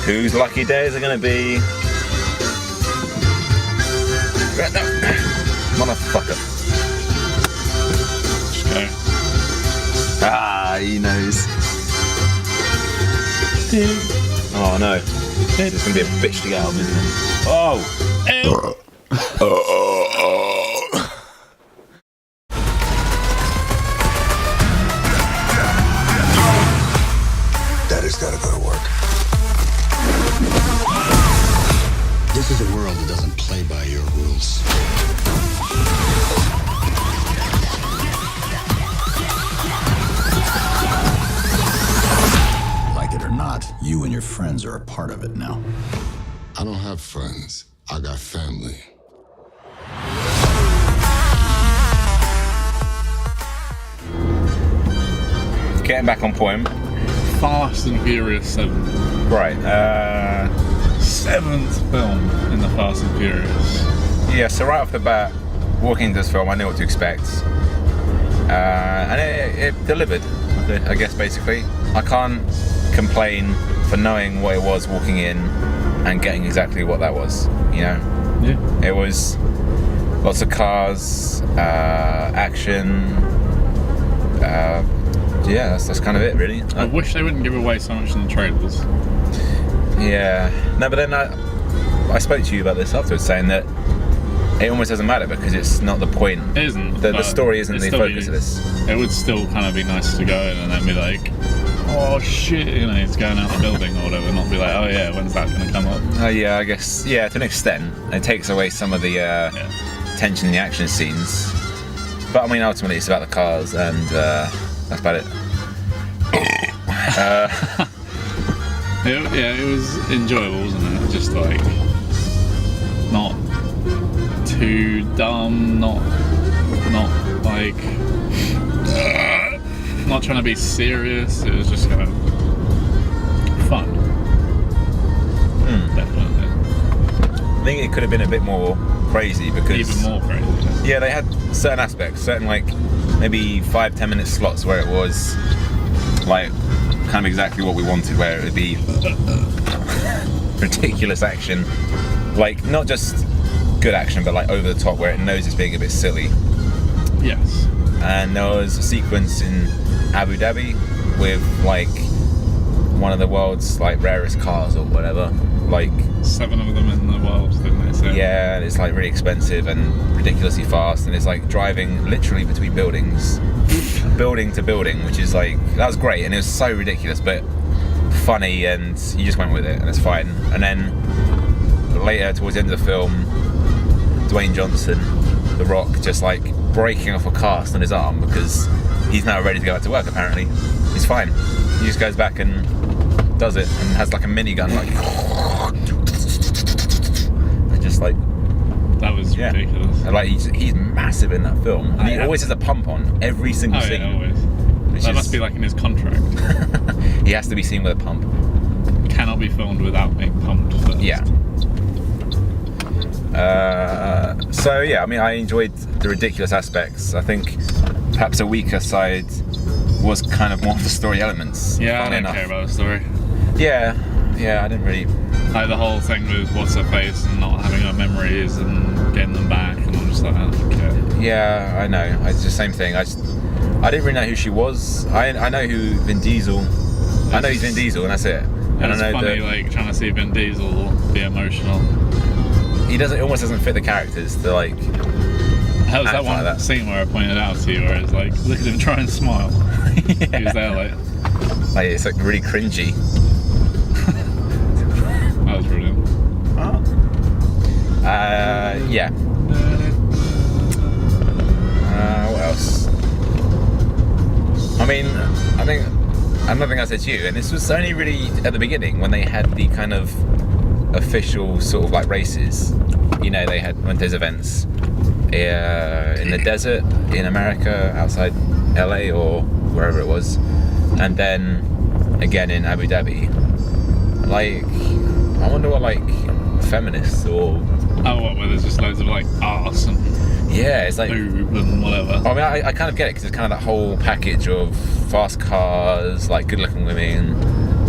Whose lucky days are gonna be? No. Motherfucker. Just go. Ah, he knows. Oh no. It's gonna be a bitch to get out of, isn't it? Oh! Daddy's gotta go to work. This is a world that doesn't play by your rules. Like it or not, you and your friends are a part of it now. I don't have friends. I got family. Getting back on point. Fast and Furious 7. Right. 7th film in the Fast and Furious. Yeah, so right off the bat, walking into this film, I knew what to expect. And it delivered, I guess, basically. I can't complain for knowing what it was walking in and getting exactly what that was, you know? Yeah. It was lots of cars, action. Yeah, that's kind of it, really. I wish they wouldn't give away so much in the trailers. Yeah. No, but then I spoke to you about this afterwards, saying that it almost doesn't matter because it's not the point. It isn't. The story isn't the focus of this. It would still kind of be nice to go in and then be like, oh shit, you know, he's going out the building or whatever, not be like, oh yeah, when's that going to come up? Yeah, I guess, yeah, to an extent. It takes away some of the tension in the action scenes. But I mean, ultimately, it's about the cars, and that's about it. It was enjoyable, wasn't it? Just like, not too dumb, not like, not trying to be serious. It was just kind of fun. Definitely. I think it could have been a bit more crazy because... Even more crazy. Yeah, they had certain aspects, certain like maybe 5-10 minute slots where it was like kind of exactly what we wanted, where it would be ridiculous action, like not just good action, but like over the top, where it knows it's being a bit silly. Yes. And there was a sequence in Abu Dhabi with like one of the world's like rarest cars or whatever, like 7 of them in the world, didn't they say? Yeah, and it's like really expensive and ridiculously fast, and it's like driving literally between buildings, building to building, which is like, that was great, and it was so ridiculous but funny, and you just went with it, and it's fine. And then later, towards the end of the film, Dwayne Johnson, The Rock, just like breaking off a cast on his arm because he's now ready to go back to work. Apparently, he's fine. He just goes back and does it, and has like a minigun, like, and just like, that was ridiculous. And like he's massive in that film, and he always has a pump on every single scene. Yeah, always. That must be like in his contract. He has to be seen with a pump. Cannot be filmed without being pumped first. Yeah. So yeah, I mean, I enjoyed the ridiculous aspects. I think perhaps a weaker side was kind of more of the story elements. Yeah, I don't care about the story. Yeah, I didn't really. Like the whole thing with what's her face and not having her memories and getting them back, and I'm just like, I don't care. Yeah, I know. It's the same thing. I didn't really know who she was. I know who Vin Diesel. I know he's Vin Diesel, and that's it. And it's I know funny, like trying to see Vin Diesel be emotional. He doesn't. It almost doesn't fit the characters to like. That was that one like scene where I pointed out to you, where it's like, look at him try and smile. Yeah. He was there like it's like really cringy. That was brilliant. Yeah. What else? I mean, I think another thing I said to you, and this was only really at the beginning when they had the kind of official sort of like races. You know, they had those events in the desert in America, outside LA or wherever it was, and then again in Abu Dhabi. Like, I wonder what like feminists or where there's just loads of like arse and it's like boob and whatever. I mean, I kind of get it because it's kind of that whole package of fast cars, like good-looking women,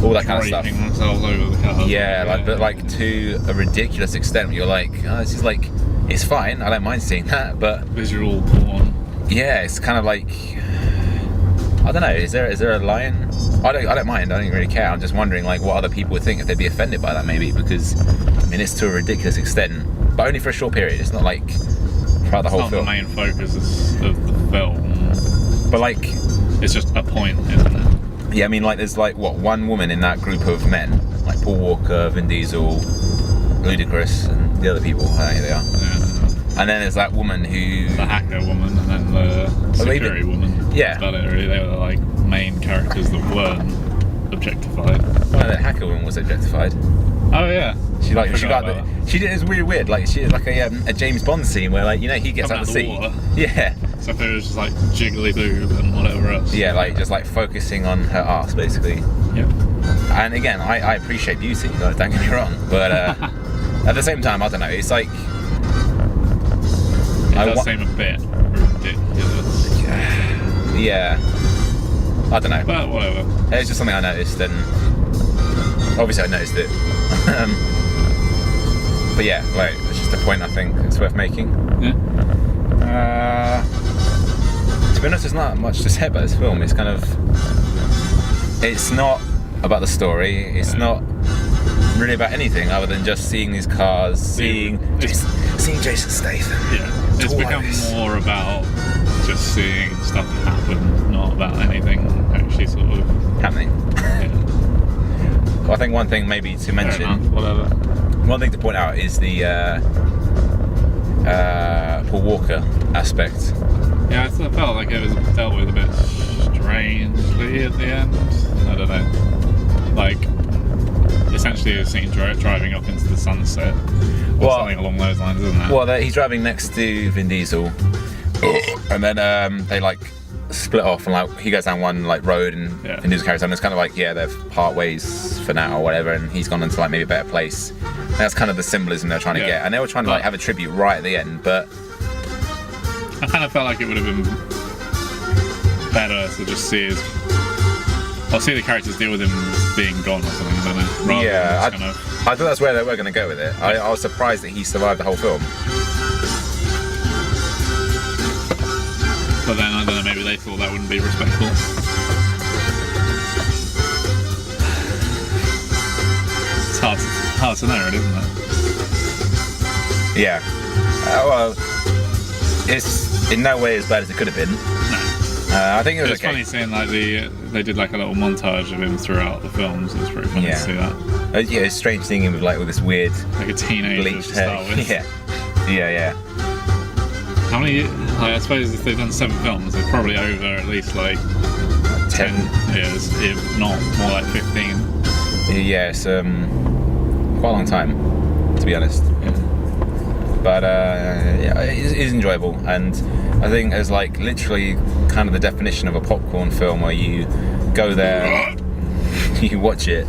all that kind of stuff. draping themselves over the car. Yeah, like but like to a ridiculous extent. You're like, oh, this is like, it's fine. I don't mind seeing that, but visual porn. yeah, it's kind of like, I don't know. Is there a line? I don't mind. I don't really care. I'm just wondering like what other people would think if they'd be offended by that maybe, because I mean it's to a ridiculous extent, but only for a short period. It's not like throughout the whole Not film. the main focus of the film. But like, It's just a point, isn't it? yeah, I mean like there's like what, one woman in that group of men, like Paul Walker, Vin Diesel, Ludacris, and the other people. I don't know who they are. Yeah. And then there's that woman who, The hacker woman and then the security woman. Yeah. That's about it, really. They were like main characters that weren't objectified. well, the hacker woman was objectified. Oh yeah. She I forgot got about she did. It was really weird. Like she did like a James Bond scene where like, you know, he gets Coming out the out the sea. water. Yeah, that. So if it was just like jiggly boob and whatever else. yeah, like just like focusing on her arse basically. Yeah. And again, I appreciate beauty. Like, don't get me wrong, but at the same time, I don't know. It's like It I does wa- seem a bit ridiculous. yeah, I don't know. But whatever. It's just something I noticed, and obviously I noticed it. But yeah, like it's just a point I think it's worth making. Yeah. To be honest, there's not much to say about this film. It's kind of, it's not about the story. It's not really about anything other than just seeing these cars, seeing Jason Statham. Yeah. It's become Twice. more about just seeing stuff happen, not about anything actually sort of. happening. Yeah. Well, I think one thing maybe to Fair mention, enough, whatever. one thing to point out is the Paul Walker aspect. Yeah, I felt like it was dealt with a bit strangely at the end. I don't know. Like, essentially a scene driving up into the sunset. Or Well- something along those lines, isn't it? Well, he's driving next to Vin Diesel, and then they like split off, and like he goes down one like road, and Yeah. Vin Diesel carries on. It's kind of like, yeah, they're part ways for now or whatever, and he's gone into like maybe a better place. And that's kind of the symbolism they're trying to Yeah. get, and they were trying to like But- have a tribute right at the end, but I kind of felt like it would have been better to just see the characters deal with him being gone or something, I don't know. Rather yeah, than I just kind of, thought that's where they were going to go with it. I was surprised that he survived the whole film. but then I don't know, maybe they thought that wouldn't be respectful. It's hard to know, isn't it? Yeah. Well, it's in no way as bad as it could have been. No. I think it was It's okay. funny seeing like they did like a little montage of him throughout the films. It was pretty funny Yeah. to see that. Yeah, it's strange seeing him with like with this weird Like a teenager bleached to start hair. with. Yeah. How many? Like, I suppose if they've done 7 films, they're probably over at least like 10 years, if not more like 15. Yeah, it's quite a long time, to be honest. Yeah. But yeah, it is enjoyable, and I think it's like literally kind of the definition of a popcorn film, where you go there, you watch it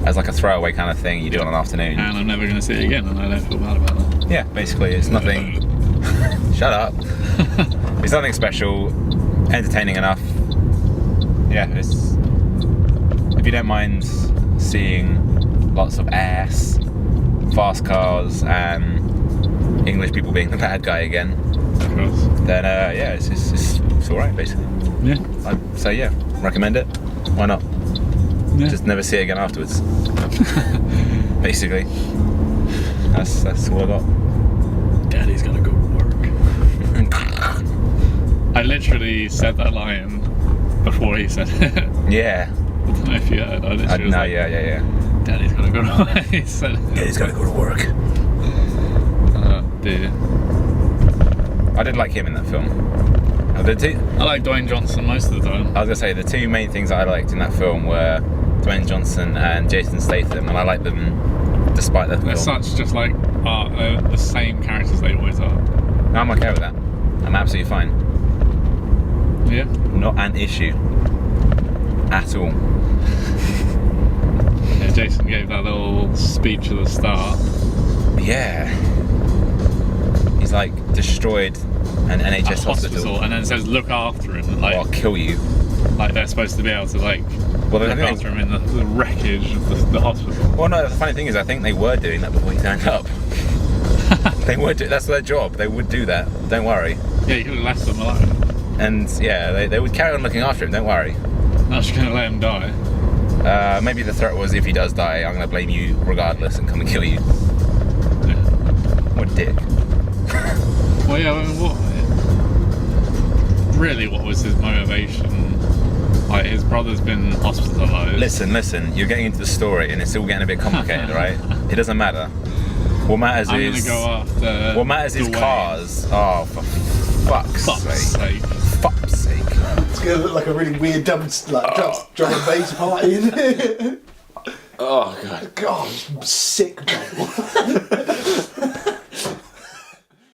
as like a throwaway kind of thing. You do it on an afternoon. And I'm never going to see it again, and I don't feel bad about that. Yeah, basically, it's nothing. Shut up. It's nothing special. Entertaining enough. Yeah, it's. If you don't mind seeing lots of ass, fast cars, and English people being the bad guy again, Of course. then yeah, it's all right basically. Yeah. I'd say yeah, recommend it. Why not? Yeah. Just never see it again afterwards. Basically, that's all I got. Daddy's got to go to work. I literally said that line before he said it. Yeah. I don't know if you heard. I literally was No, like, yeah. Daddy's got to go to work. He said it. Yeah, he's got to go to work. Oh dear. I did like him in that film. The two, I like Dwayne Johnson most of the time. I was gonna say the two main things that I liked in that film were Dwayne Johnson and Jason Statham, and I liked them despite the They're film. such just like the same characters they always are. No, I'm okay with that. I'm absolutely fine. Yeah. Not an issue at all. Yeah, Jason gave that little speech at the start. Yeah. He's like destroyed an NHS At hospital. and then says look after him, and Or I'll like kill you. they're supposed to be able to like Well, look after him in the wreckage of the hospital. Well, no, the funny thing is, I think they were doing that before he turned up. They would. That's their job. They would do that. Don't worry. Yeah, you could have left them alone. And yeah, they would carry on looking after him. Don't worry. Not just going to let him die. Maybe the threat was, if he does die, I'm going to blame you regardless and come and kill you. Yeah. What a dick. Well, yeah, I mean, what was his motivation? Like, his brother's been hospitalised. Listen, you're getting into the story and it's all getting a bit complicated, right? It doesn't matter. What matters I'm is... gonna go after what matters is Dwayne. cars. Oh, for fuck's sake. Fuck's sake. It's going to look like a really weird drum and bass party, isn't it? Oh, God. God, sick.